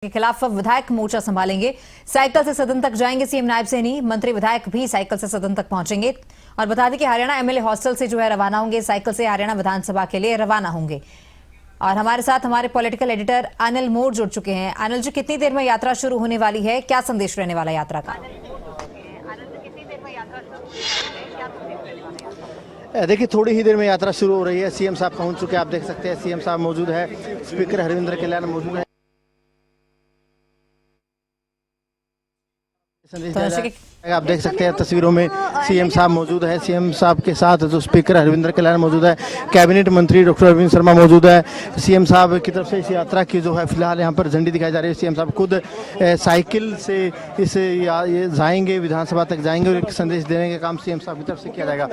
के खिलाफ विधायक मोर्चा संभालेंगे। साइकिल से सदन तक जाएंगे सीएम नायब सैनी। मंत्री विधायक भी साइकिल से सदन तक पहुंचेंगे। और बता दें कि हरियाणा एमएलए हॉस्टल से जो है रवाना होंगे, साइकिल से हरियाणा विधानसभा के लिए रवाना होंगे। और हमारे साथ हमारे पॉलिटिकल एडिटर अनिल मोर जुड़ चुके हैं। अनिल जी, कितनी देर में यात्रा शुरू होने वाली है? क्या संदेश रहने वाला यात्रा का? देखिए, थोड़ी ही देर में यात्रा शुरू हो रही है। सीएम साहब पहुंच चुके हैं, आप देख सकते हैं। सीएम साहब मौजूद है, स्पीकर हरविंद्र कल्याण मौजूद है। आप देख सकते हैं तस्वीरों में सीएम साहब मौजूद है। सीएम साहब के साथ जो स्पीकर हरविंद्र कल्याण मौजूद है, कैबिनेट मंत्री डॉक्टर अरविंद शर्मा मौजूद है। सीएम साहब की तरफ से इस यात्रा की जो है फिलहाल यहाँ पर झंडी दिखाई जा रही है। सीएम साहब खुद साइकिल से ये जाएंगे, विधानसभा तक जाएंगे और एक संदेश देने का काम सीएम साहब की तरफ से किया जाएगा।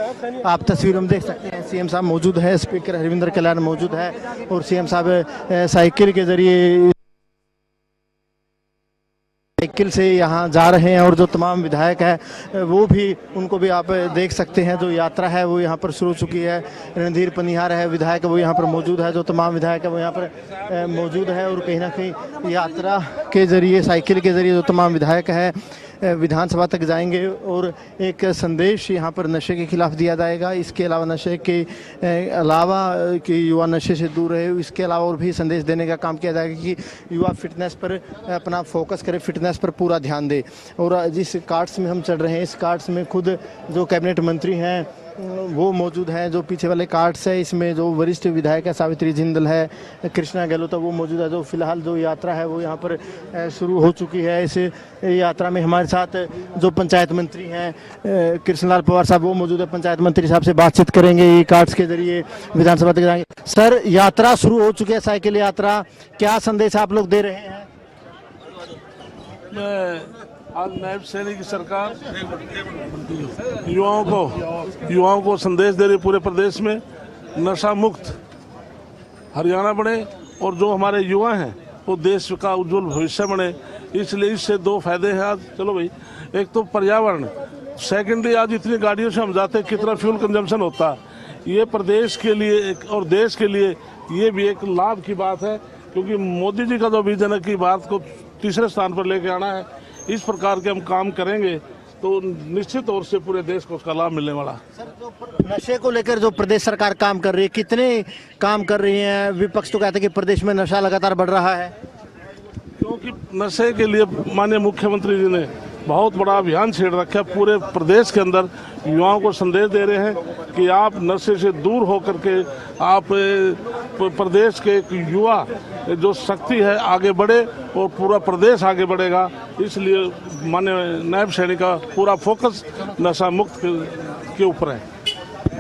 आप तस्वीरों में देख सकते हैं सीएम साहब मौजूद है, स्पीकर हरविंद्र कल्याण मौजूद है और सीएम साहब साइकिल के जरिए साइकिल से यहाँ जा रहे हैं। और जो तमाम विधायक है वो भी, उनको भी आप देख सकते हैं। जो यात्रा है वो यहाँ पर शुरू हो चुकी है। रणधीर पनिहार है विधायक, वो यहाँ पर मौजूद है। जो तमाम विधायक है वो यहाँ पर मौजूद है। और कहीं ना कहीं यात्रा के जरिए, साइकिल के जरिए जो तमाम विधायक है विधानसभा तक जाएंगे और एक संदेश यहाँ पर नशे के खिलाफ दिया जाएगा। इसके अलावा नशे के अलावा कि युवा नशे से दूर रहे, इसके अलावा और भी संदेश देने का काम किया जाएगा कि युवा फिटनेस पर अपना फोकस करे, फिटनेस पर पूरा ध्यान दे। और जिस कार्ड्स में हम चल रहे हैं, इस कार्ड्स में खुद जो कैबिनेट मंत्री हैं वो मौजूद हैं। जो पीछे वाले कार्ड्स है, इसमें जो वरिष्ठ विधायक है सावित्री जिंदल है, कृष्णा गहलोत वो मौजूद है। जो फिलहाल जो यात्रा है वो यहाँ पर शुरू हो चुकी है। इस यात्रा में हमारे साथ जो पंचायत मंत्री हैं कृष्णलाल पवार साहब वो मौजूद है। पंचायत मंत्री साहब से बातचीत करेंगे, ये कार्ड्स के जरिए विधानसभा तक जाएंगे। सर, यात्रा शुरू हो चुकी है, साइकिल यात्रा, क्या संदेश आप लोग दे रहे हैं? आज नायब सैनी की सरकार युवाओं को संदेश दे रही, पूरे प्रदेश में नशा मुक्त हरियाणा बने और जो हमारे युवा हैं वो देश का उज्जवल भविष्य बने। इसलिए इससे दो फायदे हैं आज। चलो भाई, एक तो पर्यावरण, सेकेंडली आज इतनी गाड़ियों से हम जाते हैं, कितना फ्यूल कंजम्पशन होता है। ये प्रदेश के लिए और देश के लिए ये भी एक लाभ की बात है, क्योंकि मोदी जी का जो विजन है कि भारत को तीसरे स्थान पर लेके आना है, इस प्रकार के हम काम करेंगे तो निश्चित तौर से पूरे देश को उसका लाभ मिलने वाला। सर, जो नशे को लेकर जो प्रदेश सरकार काम कर रही है, कितने काम कर रही है? विपक्ष तो कहते हैं कि प्रदेश में नशा लगातार बढ़ रहा है। क्योंकि नशे के लिए माननीय मुख्यमंत्री जी ने बहुत बड़ा अभियान छेड़ रखा है। पूरे प्रदेश के अंदर युवाओं को संदेश दे रहे हैं कि आप नशे से दूर होकर के आप प्रदेश के एक युवा जो शक्ति है आगे बढ़े और पूरा प्रदेश आगे बढ़ेगा। इसलिए माननीय नायब सैनी का पूरा फोकस नशा मुक्त के ऊपर है।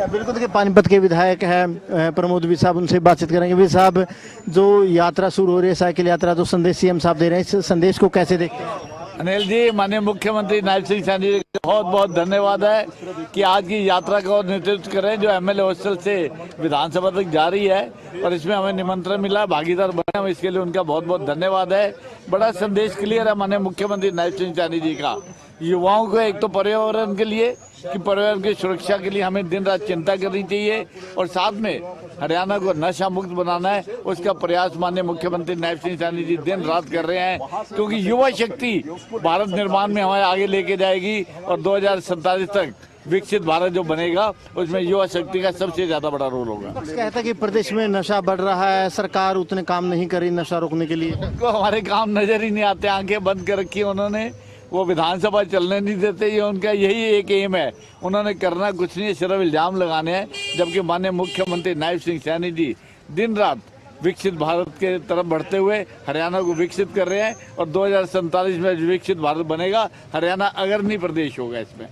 बिल्कुल। देखिए, पानीपत के विधायक हैं प्रमोद भी साहब, उनसे बातचीत करेंगे। भी साहब, जो यात्रा शुरू हो रही है साइकिल यात्रा, जो संदेश सीएम साहब दे रहे हैं, इस संदेश को कैसे देखते हैं? अनिल जी, माननीय मुख्यमंत्री नायब सिंह सैनी जी का बहुत बहुत धन्यवाद है कि आज की यात्रा का नेतृत्व करें, जो एमएलए हॉस्टल से विधानसभा तक जा रही है और इसमें हमें निमंत्रण मिला, भागीदार बने हम, इसके लिए उनका बहुत बहुत धन्यवाद है। बड़ा संदेश क्लियर है माननीय मुख्यमंत्री नायब सिंह सैनी जी का। युवाओं को एक तो पर्यावरण के लिए कि पर्यावरण की सुरक्षा के लिए हमें दिन रात चिंता करनी चाहिए और साथ में हरियाणा को नशा मुक्त बनाना है, उसका प्रयास माननीय मुख्यमंत्री नायब सिंह सैनी जी दिन रात कर रहे हैं। क्योंकि युवा शक्ति भारत निर्माण में हमारे आगे लेके जाएगी और 2047 तक विकसित भारत जो बनेगा उसमें युवा शक्ति का सबसे ज्यादा बड़ा रोल होगा। कहता है कि प्रदेश में नशा बढ़ रहा है, सरकार उतने काम नहीं करी नशा रोकने के लिए। उनको हमारे काम नजर ही नहीं आते, आंखें बंद कर रखी उन्होंने, वो विधानसभा चलने नहीं देते। ये उनका यही एक एम है, उन्होंने करना कुछ नहीं, सिर्फ इल्जाम लगाने हैं। जबकि माननीय मुख्यमंत्री नायब सिंह सैनी जी दिन रात विकसित भारत के तरफ बढ़ते हुए हरियाणा को विकसित कर रहे हैं और 2047 में विकसित भारत बनेगा। हरियाणा अग्रणी प्रदेश होगा इसमें।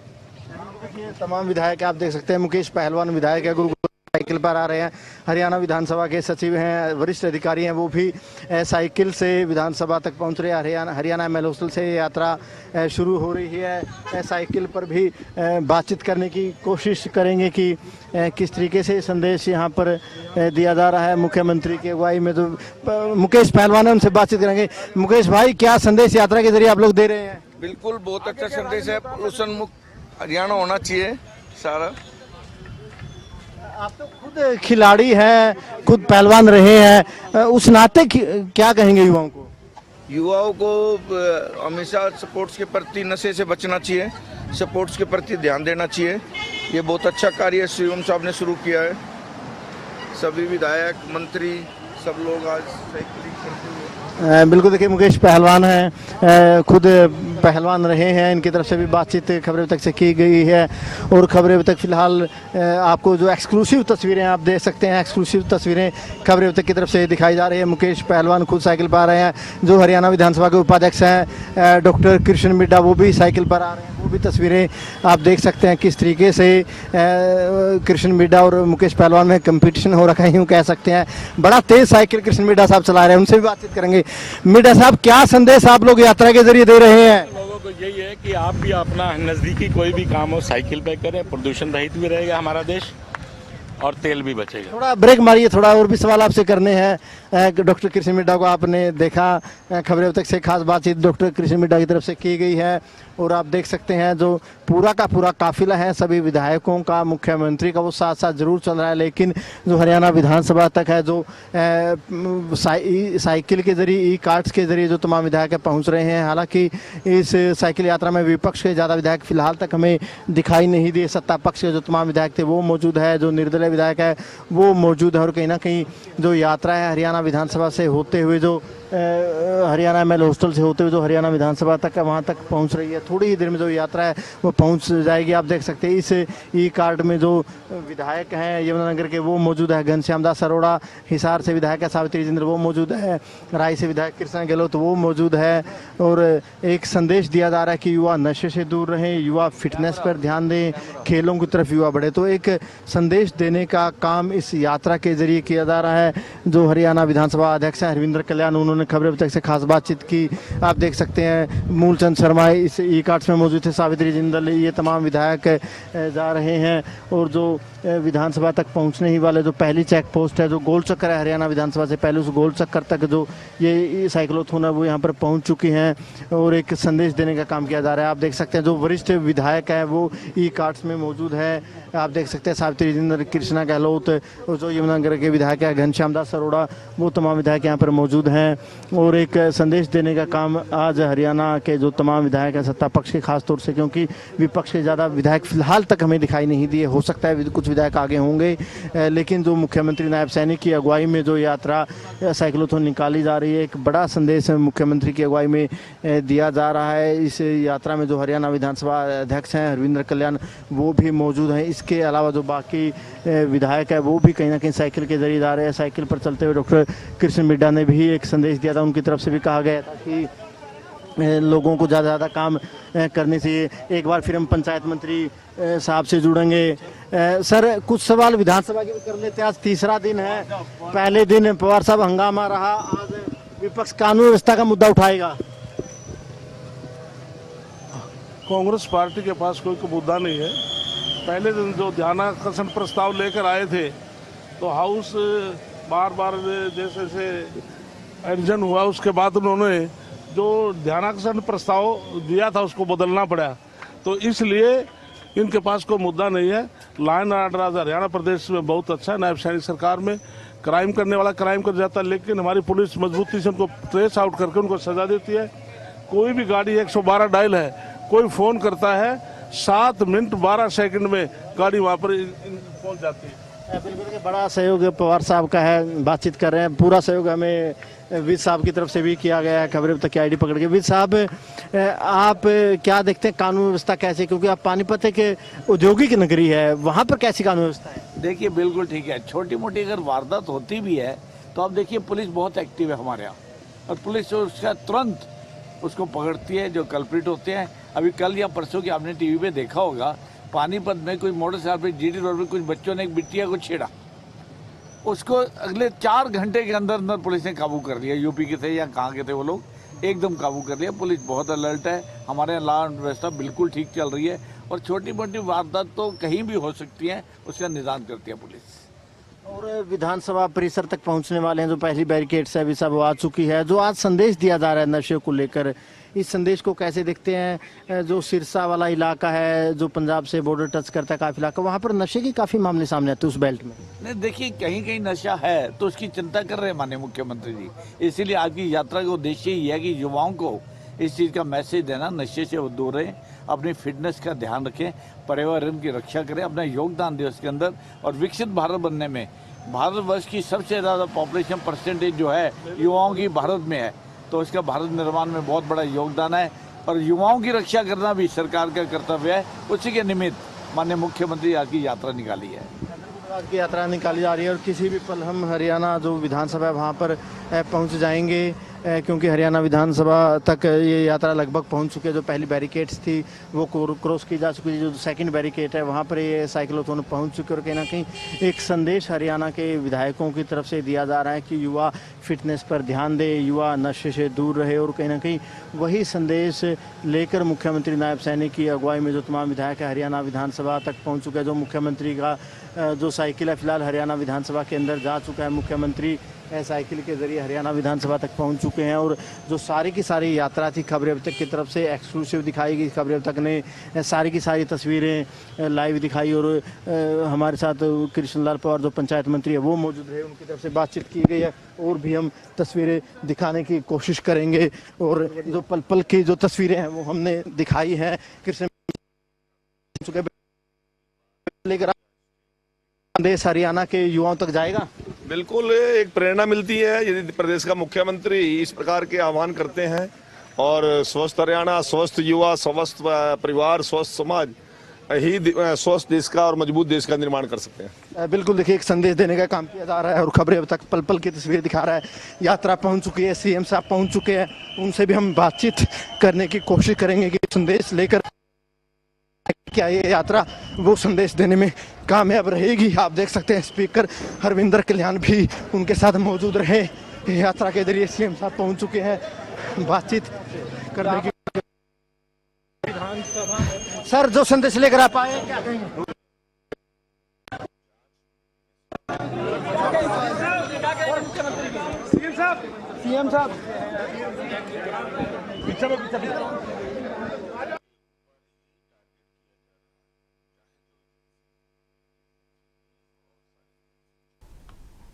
तमाम विधायक आप देख सकते हैं। मुकेश पहलवान विधायक है, गुरुग्राम साइकिल पर आ रहे हैं। हरियाणा विधानसभा के सचिव हैं, वरिष्ठ अधिकारी हैं, वो भी साइकिल से विधानसभा तक पहुंच रहे हैं। हरियाणा एमएलए हॉस्टल से यात्रा शुरू हो रही है। साइकिल पर भी बातचीत करने की कोशिश करेंगे कि किस तरीके से संदेश यहाँ पर दिया जा रहा है मुख्यमंत्री की अगुवाई में। तो मुकेश पहलवान है, उनसे बातचीत करेंगे। मुकेश भाई, क्या संदेश यात्रा के जरिए आप लोग दे रहे हैं? बिल्कुल, बहुत अच्छा संदेश है। पोल्यूशन मुक्त हरियाणा होना चाहिए सारा। आप तो खुद खिलाड़ी हैं, खुद पहलवान रहे हैं, उस नाते क्या कहेंगे युवाओं को? युवाओं को हमेशा स्पोर्ट्स के प्रति नशे से बचना चाहिए, स्पोर्ट्स के प्रति ध्यान देना चाहिए। ये बहुत अच्छा कार्य शिवम साहब ने शुरू किया है। सभी विधायक, मंत्री, सब लोग आज साइकिलिंग करते हुए बिल्कुल। देखिए मुकेश पहलवान हैं, खुद पहलवान रहे हैं, इनकी तरफ से भी बातचीत खबरें अब तक से की गई है। और खबरें अब तक फिलहाल आपको जो एक्सक्लूसिव तस्वीरें आप देख सकते हैं, एक्सक्लूसिव तस्वीरें खबरें अब तक की तरफ से दिखाई जा रही है। मुकेश पहलवान खुद साइकिल पर आ रहे हैं, जो हरियाणा विधानसभा के उपाध्यक्ष हैं डॉक्टर कृष्ण मिड्डा, वो भी साइकिल पर आ रहे हैं। वो भी तस्वीरें आप देख सकते हैं किस तरीके से कृष्ण मिड्डा और मुकेश पहलवान में कंपटीशन हो रखा है, यूँ कह सकते हैं। बड़ा तेज साइकिल कृष्ण मिड्डा साहब चला रहे हैं, उनसे भी बातचीत करेंगे। मिड्डा साहब, क्या संदेश आप लोग यात्रा के जरिए दे रहे हैं? लोगों को यही है कि आप भी अपना नज़दीकी कोई भी काम हो साइकिल पे करें, प्रदूषण रहित भी रहेगा हमारा देश और तेल भी बचेगा। थोड़ा ब्रेक मारिए, थोड़ा और भी सवाल आपसे करने हैं। डॉक्टर कृष्ण मिड्डा को आपने देखा, खबरें अब तक से खास बातचीत डॉक्टर कृष्ण मिड्डा की तरफ से की गई है। और आप देख सकते हैं जो पूरा का पूरा काफिला है सभी विधायकों का, मुख्यमंत्री का, वो साथ साथ जरूर चल रहा है। लेकिन जो हरियाणा विधानसभा तक है, जो साइकिल के जरिए, ई कार्ड्स के जरिए जो तमाम विधायक पहुंच रहे हैं। हालांकि इस साइकिल यात्रा में विपक्ष के ज़्यादा विधायक फिलहाल तक हमें दिखाई नहीं दिए। सत्ता पक्ष के जो तमाम विधायक थे वो मौजूद है, जो निर्दलीय विधायक है वो मौजूद है। और कहीं ना कहीं जो यात्रा है हरियाणा विधानसभा से होते हुए, जो हरियाणा एमएलए हॉस्टल से होते हुए जो हरियाणा विधानसभा तक है, वहाँ तक पहुँच रही है। थोड़ी ही देर में जो यात्रा है वो पहुँच जाएगी। आप देख सकते हैं इस ई कार्ड में जो विधायक हैं यमुनानगर के वो मौजूद है। घनश्याम दास अरोड़ा, हिसार से विधायक है सावित्री जिंदल वो मौजूद है, राय से विधायक कृष्णा गहलोत वो मौजूद है। और एक संदेश दिया जा रहा है कि युवा नशे से दूर रहें, युवा फिटनेस पर ध्यान दें, खेलों की तरफ युवा बढ़े। तो एक संदेश देने का काम इस यात्रा के जरिए किया जा रहा है। जो हरियाणा विधानसभा अध्यक्ष हैं हरविंद्र कल्याण, उन्होंने खबरें अब तक से खास बातचीत की। आप देख सकते हैं मूलचंद शर्मा इस ई कार्ड्स में मौजूद थे, सावित्री जिंदल, ये तमाम विधायक जा रहे हैं। और जो विधानसभा तक पहुंचने ही वाले जो पहली चेक पोस्ट है, जो गोल चक्कर है हरियाणा विधानसभा से पहले, उस गोल चक्कर तक जो ये साइक्लोथॉन है वो यहाँ पर पहुंच चुकी हैं और एक संदेश देने का काम किया जा रहा है। आप देख सकते हैं जो वरिष्ठ विधायक है वो ई कार्ड्स में मौजूद है। आप देख सकते हैं सावित्री जिंदल, कृष्णा गहलोत और जो यमुनानगर के विधायक है घनश्याम दास अरोड़ा, वो तमाम विधायक यहाँ पर मौजूद हैं। और एक संदेश देने का काम आज हरियाणा के जो तमाम विधायक हैं सत्ता पक्ष के, खास तौर से क्योंकि विपक्ष के ज़्यादा विधायक फिलहाल तक हमें दिखाई नहीं दिए। हो सकता है कुछ विधायक आगे होंगे, लेकिन जो मुख्यमंत्री नायब सैनिक की अगुवाई में जो यात्रा साइक्लोथॉन निकाली जा रही है, एक बड़ा संदेश मुख्यमंत्री की अगुवाई में दिया जा रहा है। इस यात्रा में जो हरियाणा विधानसभा अध्यक्ष हैं हरविंद्र कल्याण वो भी मौजूद हैं। इसके अलावा जो बाकी विधायक है वो भी कहीं ना कहीं साइकिल के जरिए जा रहे हैं। साइकिल पर चलते हुए डॉक्टर कृष्ण मिड्डा ने भी एक संदेश दिया था, उनकी तरफ से भी कहा गया था कि लोगों को ज़्यादा ज़्यादा काम करने चाहिए। एक बार फिर हम पंचायत मंत्री साहब से जुड़ेंगे। सर, कुछ सवाल विधानसभा के भी कर लेते हैं। आज तीसरा दिन है, पहले दिन पवार साहब हंगामा रहा, आज विपक्ष कानून व्यवस्था का मुद्दा उठाएगा। कांग्रेस पार्टी के पास कोई मुद्दा नहीं है। पहले दिन जो ध्यानाकर्षण प्रस्ताव लेकर आए थे तो हाउस बार बार जैसे जैसे एडजन हुआ, उसके बाद उन्होंने जो ध्यानाकर्षण प्रस्ताव दिया था उसको बदलना पड़ा। तो इसलिए इनके पास कोई मुद्दा नहीं है। लाइन ऑर्डर आज हरियाणा प्रदेश में बहुत अच्छा है। नायब सैनिक सरकार में क्राइम करने वाला क्राइम कर जाता है, लेकिन हमारी पुलिस मजबूती से उनको ट्रेस आउट करके उनको सजा देती है। कोई भी गाड़ी 112 डायल है, कोई फ़ोन करता है 7 मिनट 12 सेकंड में गाड़ी वहाँ पर पहुँच जाती है। बिल्कुल बड़ा सहयोग पवार साहब का है, बातचीत कर रहे हैं। पूरा सहयोग हमें विज साहब की तरफ से भी किया गया है। खबरें तक की आईडी पकड़ के। विज साहब, आप क्या देखते हैं कानून व्यवस्था कैसे, क्योंकि आप पानीपत के औद्योगिक नगरी है, वहाँ पर कैसी कानून व्यवस्था है? देखिए बिल्कुल ठीक है। छोटी मोटी अगर वारदात होती भी है तो आप देखिए पुलिस बहुत एक्टिव है हमारे यहाँ, और पुलिस उसका तुरंत उसको पकड़ती है जो कल्प्रिट होते हैं। अभी कल या परसों की आपने टीवी पे देखा होगा, पानीपत में कोई मोटरसाइकिल पे जीटी रोड पे कुछ बच्चों ने एक बिटिया को छेड़ा, उसको अगले 4 घंटे के अंदर अंदर पुलिस ने काबू कर लिया। यूपी के थे या कहाँ के थे वो लोग, एकदम काबू कर लिया। पुलिस बहुत अलर्ट है, हमारे यहाँ लॉ एंड व्यवस्था बिल्कुल ठीक चल रही है। और छोटी मोटी वारदात तो कहीं भी हो सकती है, उसका निदान करती है पुलिस। और विधानसभा परिसर तक पहुंचने वाले हैं, जो पहली बैरिकेड्स है अभी सब आ चुकी है। जो आज संदेश दिया जा रहा है नशे को लेकर, इस संदेश को कैसे देखते हैं? जो सिरसा वाला इलाका है, जो पंजाब से बॉर्डर टच करता है काफी इलाका, वहाँ पर नशे के काफी मामले सामने आते हैं उस बेल्ट में। नहीं, देखिए कहीं कहीं नशा है तो उसकी चिंता कर रहे हैं माननीय मुख्यमंत्री जी। इसीलिए आज की यात्रा का उद्देश्य ही है कि युवाओं को इस चीज़ का मैसेज देना, नशे से वो दूर रहें, अपनी फिटनेस का ध्यान रखें, पर्यावरण की रक्षा करें, अपना योगदान दें उसके अंदर, और विकसित भारत बनने में भारतवर्ष की सबसे ज़्यादा पॉपुलेशन परसेंटेज जो है युवाओं की भारत में है, तो इसका भारत निर्माण में बहुत बड़ा योगदान है और युवाओं की रक्षा करना भी सरकार का कर्तव्य है। उसी के निमित्त माननीय मुख्यमंत्री आज की यात्रा निकाली है। आज की यात्रा निकाली जा रही है और किसी भी पल हम हरियाणा जो विधानसभा है वहाँ पर पहुँच जाएंगे, क्योंकि हरियाणा विधानसभा तक ये यात्रा लगभग पहुंच चुकी है। जो पहली बैरिकेड्स थी वो क्रॉस की जा चुकी है, जो सेकंड बैरिकेड है वहाँ पर ये साइक्लोथॉन पहुंच चुके, और कहीं ना कहीं एक संदेश हरियाणा के विधायकों की तरफ से दिया जा रहा है कि युवा फिटनेस पर ध्यान दे, युवा नशे से दूर रहे, और कहीं ना कहीं वही संदेश लेकर मुख्यमंत्री नायब सैनी की अगुवाई में जो तमाम विधायक है हरियाणा विधानसभा तक पहुँच चुके हैं। जो मुख्यमंत्री का जो साइकिल है फिलहाल हरियाणा विधानसभा के अंदर जा चुका है, मुख्यमंत्री साइकिल के जरिए हरियाणा विधानसभा तक पहुंच चुके हैं। और जो सारी की सारी यात्रा थी, खबरें अब तक की तरफ से एक्सक्लूसिव दिखाई गई, खबरें अब तक ने सारी की सारी तस्वीरें लाइव दिखाई, और हमारे साथ कृष्णलाल पवार जो पंचायत मंत्री है वो मौजूद रहे, उनकी तरफ से बातचीत की गई है, और भी हम तस्वीरें दिखाने की कोशिश करेंगे। और जो पल पल की जो तस्वीरें हैं वो हमने दिखाई हैं। कृष्ण लेकर संदेश हरियाणा के युवाओं तक जाएगा। बिल्कुल एक प्रेरणा मिलती है यदि प्रदेश का मुख्यमंत्री इस प्रकार के आह्वान करते हैं, और स्वस्थ हरियाणा, स्वस्थ युवा, स्वस्थ परिवार, स्वस्थ समाज ही स्वस्थ देश का और मजबूत देश का निर्माण कर सकते हैं। बिल्कुल, देखिए एक संदेश देने का काम किया जा रहा है, और खबरें अब तक पल पल की तस्वीर दिखा रहा है। यात्रा पहुंच चुकी है, सीएम साहब पहुंच चुके हैं, उनसे भी हम बातचीत करने की कोशिश करेंगे कि संदेश लेकर क्या ये यात्रा वो संदेश देने में कामयाब रहेगी। आप देख सकते हैं स्पीकर हरविंदर कल्याण भी उनके साथ मौजूद रहे। यात्रा के जरिए सीएम साहब पहुंच चुके हैं, बातचीत करने की। सर, जो संदेश लेकर आप आए क्या कहेंगे? सीएम साहब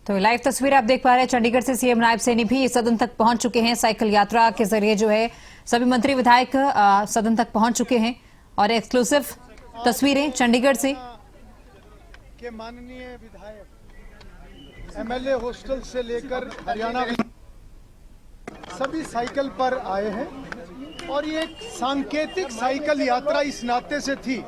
तो लाइव तस्वीर आप देख पा रहे हैं। चंडीगढ़ से सीएम नायब सैनी भी सदन तक पहुंच चुके हैं। साइकिल यात्रा के जरिए जो है सभी मंत्री विधायक सदन तक पहुंच चुके हैं, और एक्सक्लूसिव तस्वीरें चंडीगढ़ से के माननीय विधायक एमएलए हॉस्टल से लेकर हरियाणा सभी साइकिल पर आए हैं, और ये एक सांकेतिक साइकिल यात्रा इस नाते से थी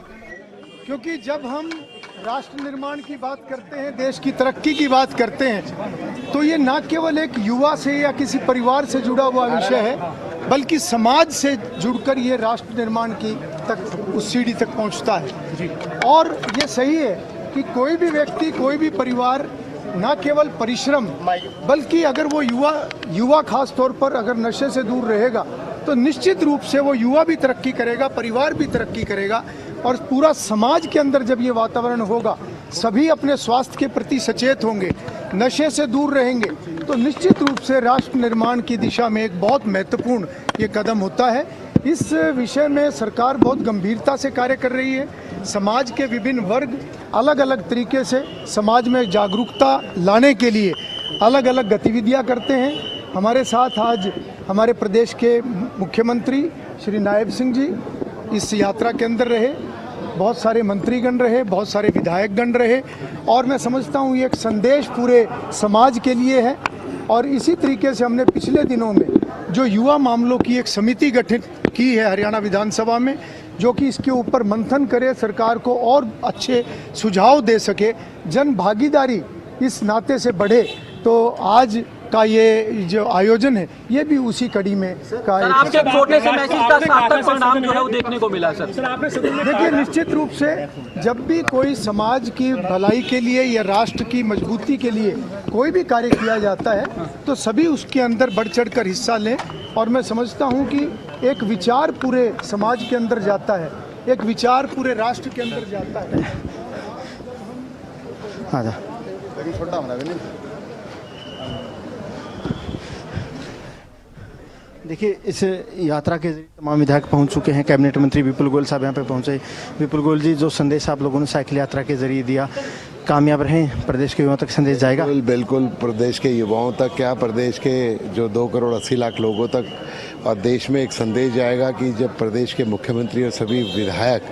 क्योंकि जब हम राष्ट्र निर्माण की बात करते हैं, देश की तरक्की की बात करते हैं, तो ये न केवल एक युवा से या किसी परिवार से जुड़ा हुआ विषय है, बल्कि समाज से जुड़कर ये राष्ट्र निर्माण की तक उस सीढ़ी तक पहुंचता है। और ये सही है कि कोई भी व्यक्ति, कोई भी परिवार न केवल परिश्रम, बल्कि अगर वो युवा खास तौर पर अगर नशे से दूर रहेगा तो निश्चित रूप से वो युवा भी तरक्की करेगा, परिवार भी तरक्की करेगा, और पूरा समाज के अंदर जब ये वातावरण होगा, सभी अपने स्वास्थ्य के प्रति सचेत होंगे, नशे से दूर रहेंगे, तो निश्चित रूप से राष्ट्र निर्माण की दिशा में एक बहुत महत्वपूर्ण ये कदम होता है। इस विषय में सरकार बहुत गंभीरता से कार्य कर रही है। समाज के विभिन्न वर्ग अलग अलग तरीके से समाज में जागरूकता लाने के लिए अलग अलग गतिविधियां करते हैं। हमारे साथ आज हमारे प्रदेश के मुख्यमंत्री श्री नायब सिंह जी इस यात्रा के अंदर रहे, बहुत सारे मंत्रीगण रहे, बहुत सारे विधायकगण रहे, और मैं समझता हूँ ये एक संदेश पूरे समाज के लिए है। और इसी तरीके से हमने पिछले दिनों में जो युवा मामलों की एक समिति गठित की है हरियाणा विधानसभा में, जो कि इसके ऊपर मंथन करे, सरकार को और अच्छे सुझाव दे सके, जन भागीदारी इस नाते से बढ़े, तो आज का ये जो आयोजन है ये भी उसी कड़ी में का एक आपके छोटे से मैसेज का सार्थक परिणाम जो है वो देखने को मिला सर। देखिए, निश्चित रूप से जब भी कोई समाज की भलाई के लिए या राष्ट्र की मजबूती के लिए कोई भी कार्य किया जाता है तो सभी उसके अंदर बढ़ चढ़ कर हिस्सा लें, और मैं समझता हूँ कि एक विचार पूरे समाज के अंदर जाता है, एक विचार पूरे राष्ट्र के अंदर जाता है। देखिए, इस यात्रा के जरिए तमाम विधायक पहुंच चुके हैं। कैबिनेट मंत्री विपुल गोयल साहब यहाँ पे पहुंचे। विपुल गोयल जी, जो संदेश आप लोगों ने साइकिल यात्रा के जरिए दिया, कामयाब रहें, प्रदेश के युवाओं तक संदेश जाएगा? बिल्कुल प्रदेश के युवाओं तक क्या, प्रदेश के जो 2 करोड़ 80 लाख लोगों तक और देश में एक संदेश जाएगा कि जब प्रदेश के मुख्यमंत्री और सभी विधायक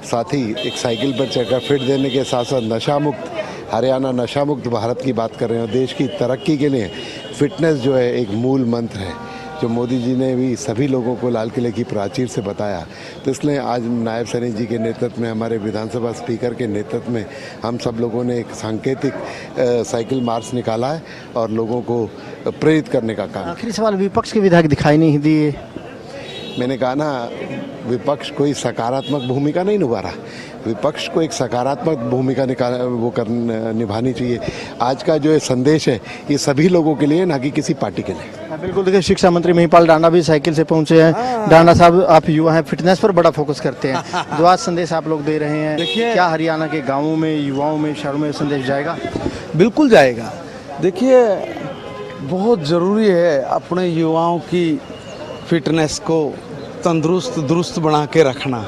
साथी एक साइकिल पर चढ़कर फिट देने के साथ साथ नशा मुक्त हरियाणा, नशा मुक्त भारत की बात कर रहे हैं। देश की तरक्की के लिए फिटनेस जो है एक मूल मंत्र है, जो मोदी जी ने भी सभी लोगों को लाल किले की प्राचीर से बताया। तो इसलिए आज नायब सैनी जी के नेतृत्व में, हमारे विधानसभा स्पीकर के नेतृत्व में हम सब लोगों ने एक सांकेतिक साइकिल मार्च निकाला है और लोगों को प्रेरित करने का काम। आखिरी सवाल, विपक्ष के विधायक दिखाई नहीं दिए। मैंने कहा ना, विपक्ष कोई सकारात्मक भूमिका नहीं निभा रहा। विपक्ष को एक सकारात्मक भूमिका निभानी चाहिए। आज का जो ये संदेश है, ये सभी लोगों के लिए, ना कि किसी पार्टी के लिए। बिल्कुल। देखिए, शिक्षा मंत्री महिपाल डांडा भी साइकिल से पहुंचे हैं। डांडा साहब, आप युवा हैं, फिटनेस पर बड़ा फोकस करते हैं, जो आज संदेश आप लोग दे रहे हैं, क्या हरियाणा के गाँवों में, युवाओं में, शहरों में संदेश जाएगा? बिल्कुल जाएगा। देखिए, बहुत ज़रूरी है अपने युवाओं की फिटनेस को तंदुरुस्त दुरुस्त बना के रखना,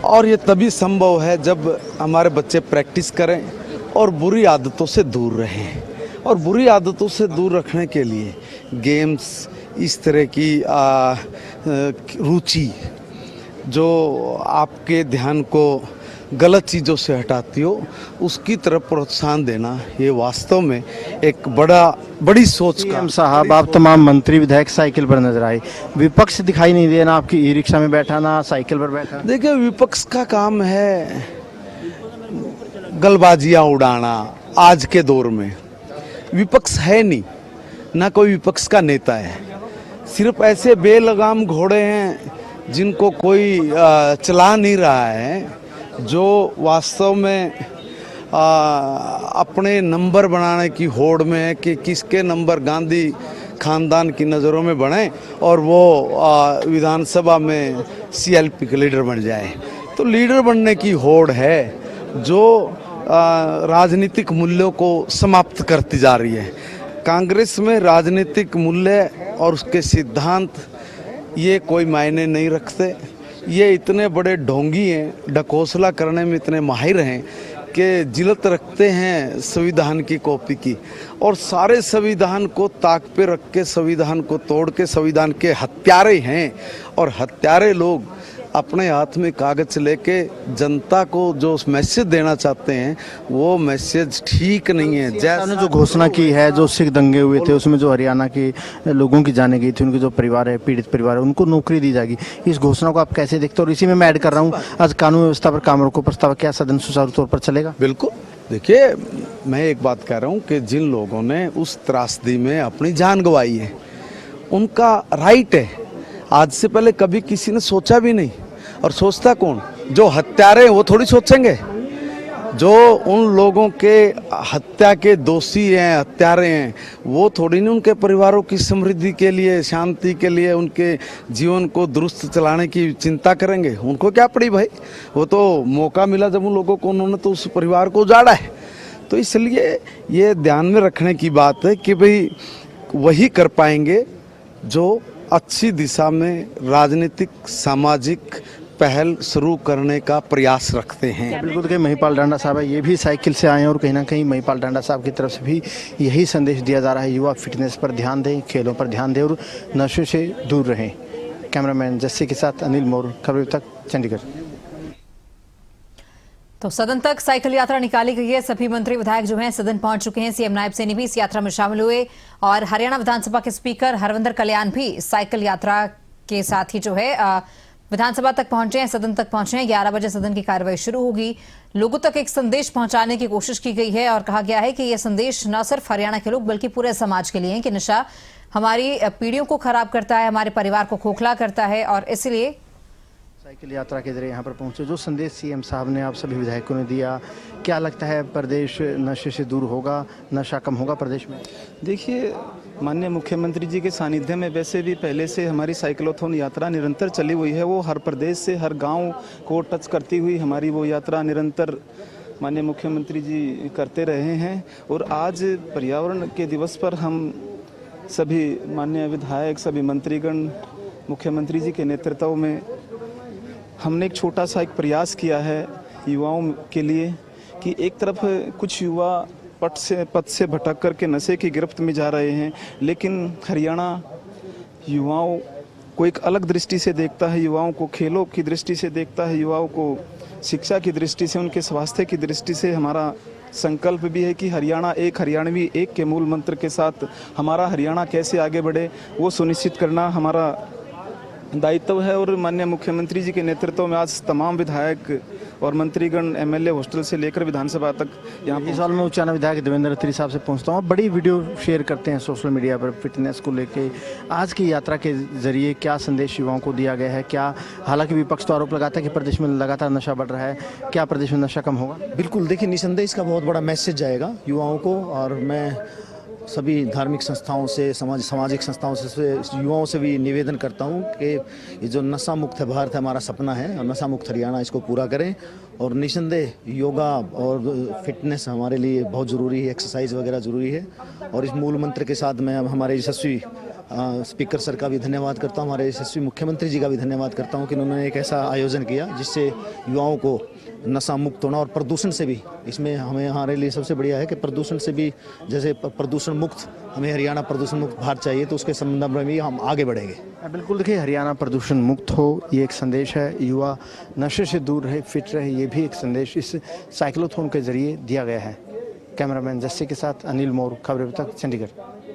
और ये तभी संभव है जब हमारे बच्चे प्रैक्टिस करें और बुरी आदतों से दूर रहें। और बुरी आदतों से दूर रखने के लिए गेम्स, इस तरह की रुचि जो आपके ध्यान को गलत चीज़ों से हटाती हो, उसकी तरफ प्रोत्साहन देना, ये वास्तव में एक बड़ी सोच का। साहब, आप तमाम मंत्री विधायक साइकिल पर नजर आए, विपक्ष दिखाई नहीं दिया, ना आपकी ई रिक्शा में बैठा, ना साइकिल पर बैठा। देखिए, विपक्ष का काम है गलबाजियाँ उड़ाना। आज के दौर में विपक्ष है नहीं, ना कोई विपक्ष का नेता है, सिर्फ ऐसे बेलगाम घोड़े हैं जिनको कोई चला नहीं रहा है, जो वास्तव में अपने नंबर बनाने की होड़ में है कि किसके नंबर गांधी खानदान की नज़रों में बने और वो विधानसभा में CLP के लीडर बन जाए। तो लीडर बनने की होड़ है जो राजनीतिक मूल्यों को समाप्त करती जा रही है। कांग्रेस में राजनीतिक मूल्य और उसके सिद्धांत ये कोई मायने नहीं रखते। ये इतने बड़े ढोंगी हैं, ढकोसला करने में इतने माहिर हैं कि जिल्लत रखते हैं संविधान की कॉपी की, और सारे संविधान को ताक पे रख के, संविधान को तोड़ के, संविधान के हत्यारे हैं। और हत्यारे लोग अपने हाथ में कागज लेके जनता को जो मैसेज देना चाहते हैं, वो मैसेज ठीक नहीं है। जैसे जो घोषणा की है, जो सिख दंगे हुए थे, उसमें जो हरियाणा के लोगों की जाने गई थी, उनके जो परिवार है, पीड़ित परिवार है, उनको नौकरी दी जाएगी। इस घोषणा को आप कैसे देखते हो? और इसी में मैं ऐड कर रहा हूँ, आज कानून व्यवस्था पर काम रोको प्रस्ताव, क्या सदन सुचारू तौर पर चलेगा? बिल्कुल। देखिए, मैं एक बात कह रहा हूँ कि जिन लोगों ने उस त्रासदी में अपनी जान गंवाई है, उनका राइट है। आज से पहले कभी किसी ने सोचा भी नहीं, और सोचता कौन? जो हत्यारे हैं वो थोड़ी सोचेंगे। जो उन लोगों के हत्या के दोषी हैं, हत्यारे हैं, वो थोड़ी नहीं उनके परिवारों की समृद्धि के लिए, शांति के लिए, उनके जीवन को दुरुस्त चलाने की चिंता करेंगे। उनको क्या पड़ी भाई? वो तो मौका मिला जब उन लोगों को, उन्होंने तो उस परिवार को उजाड़ा है। तो इसलिए ये ध्यान में रखने की बात है कि भाई वही कर पाएंगे जो अच्छी दिशा में राजनीतिक सामाजिक पहल शुरू करने का प्रयास रखते हैं। बिल्कुल। देखिए, महिपाल डांडा साहब है, ये भी साइकिल से आए हैं, और कहीं ना कहीं महिपाल डांडा साहब की तरफ से भी यही संदेश दिया जा रहा है, युवा फिटनेस पर ध्यान दें, खेलों पर ध्यान दें और नशे से दूर रहें। कैमरामैन जस्सी के साथ अनिल मोर, खबर तक, चंडीगढ़। तो सदन तक साइकिल यात्रा निकाली गई है। सभी मंत्री विधायक जो हैं सदन पहुंच चुके हैं। सीएम नायब सैनी भी इस यात्रा में शामिल हुए, और हरियाणा विधानसभा के स्पीकर हरविंदर कल्याण भी साइकिल यात्रा के साथ ही जो है विधानसभा तक पहुंचे हैं, सदन तक पहुंचे हैं। 11 बजे सदन की कार्रवाई शुरू होगी। लोगों तक एक संदेश पहुंचाने की कोशिश की गई है, और कहा गया है कि यह संदेश न सिर्फ हरियाणा के लोग बल्कि पूरे समाज के लिए है कि नशा हमारी पीढ़ियों को खराब करता है, हमारे परिवार को खोखला करता है, और इसलिए साइकिल यात्रा के जरिए यहाँ पर पहुंचे। जो संदेश सीएम साहब ने आप सभी विधायकों ने दिया, क्या लगता है प्रदेश नशे से दूर होगा, नशा कम होगा प्रदेश में? देखिए, माननीय मुख्यमंत्री जी के सानिध्य में वैसे भी पहले से हमारी साइक्लोथॉन यात्रा निरंतर चली हुई है। वो हर प्रदेश से, हर गांव को टच करती हुई हमारी वो यात्रा निरंतर माननीय मुख्यमंत्री जी करते रहे हैं। और आज पर्यावरण के दिवस पर हम सभी माननीय विधायक, सभी मंत्रीगण, मुख्यमंत्री जी के नेतृत्व में हमने एक छोटा सा एक प्रयास किया है युवाओं के लिए कि एक तरफ कुछ युवा पद से भटक करके नशे की गिरफ्त में जा रहे हैं, लेकिन हरियाणा युवाओं को एक अलग दृष्टि से देखता है, युवाओं को खेलों की दृष्टि से देखता है, युवाओं को शिक्षा की दृष्टि से, उनके स्वास्थ्य की दृष्टि से। हमारा संकल्प भी है कि हरियाणा एक, हरियाणवी एक के मूल मंत्र के साथ हमारा हरियाणा कैसे आगे बढ़े वो सुनिश्चित करना हमारा दायित्व है। और माननीय मुख्यमंत्री जी के नेतृत्व में आज तमाम विधायक और मंत्रीगण एमएलए हॉस्टल से लेकर विधानसभा तक यहाँ इस साल में उच्चाना विधायक देवेंद्र अत्री साहब से पहुंचता हूँ। बड़ी वीडियो शेयर करते हैं सोशल मीडिया पर फिटनेस को लेके। आज की यात्रा के जरिए क्या संदेश युवाओं को दिया गया है? क्या, हालांकि विपक्ष तो आरोप लगाता है कि प्रदेश में लगातार नशा बढ़ रहा है, क्या प्रदेश में नशा कम होगा? बिल्कुल, देखिए निसंदेह इसका बहुत बड़ा मैसेज जाएगा युवाओं को। और मैं सभी धार्मिक संस्थाओं से, सामाजिक संस्थाओं से, युवाओं से भी निवेदन करता हूं कि ये जो नशा मुक्त भारत है हमारा सपना है, और नशा मुक्त हरियाणा इसको पूरा करें। और निसंदेह योगा और फिटनेस हमारे लिए बहुत ज़रूरी है, एक्सरसाइज वगैरह ज़रूरी है। और इस मूल मंत्र के साथ मैं हमारे यशस्वी स्पीकर सर का भी धन्यवाद करता हूं, हमारे यशस्वी मुख्यमंत्री जी का भी धन्यवाद करता हूं कि उन्होंने एक ऐसा आयोजन किया जिससे युवाओं को नशा मुक्त होना और प्रदूषण से भी, इसमें हमारे लिए सबसे बढ़िया है कि प्रदूषण से भी, जैसे प्रदूषण मुक्त, हमें हरियाणा प्रदूषण मुक्त भारत चाहिए, तो उसके संदर्भ में भी हम आगे बढ़ेंगे। बिल्कुल, देखिए हरियाणा प्रदूषण मुक्त हो, ये एक संदेश है। युवा नशे से दूर रहे, फिट रहे, ये भी एक संदेश इस साइक्लोथॉन के जरिए दिया गया है। कैमरामैन जस्सी के साथ अनिल मोर, खबरें तक, चंडीगढ़।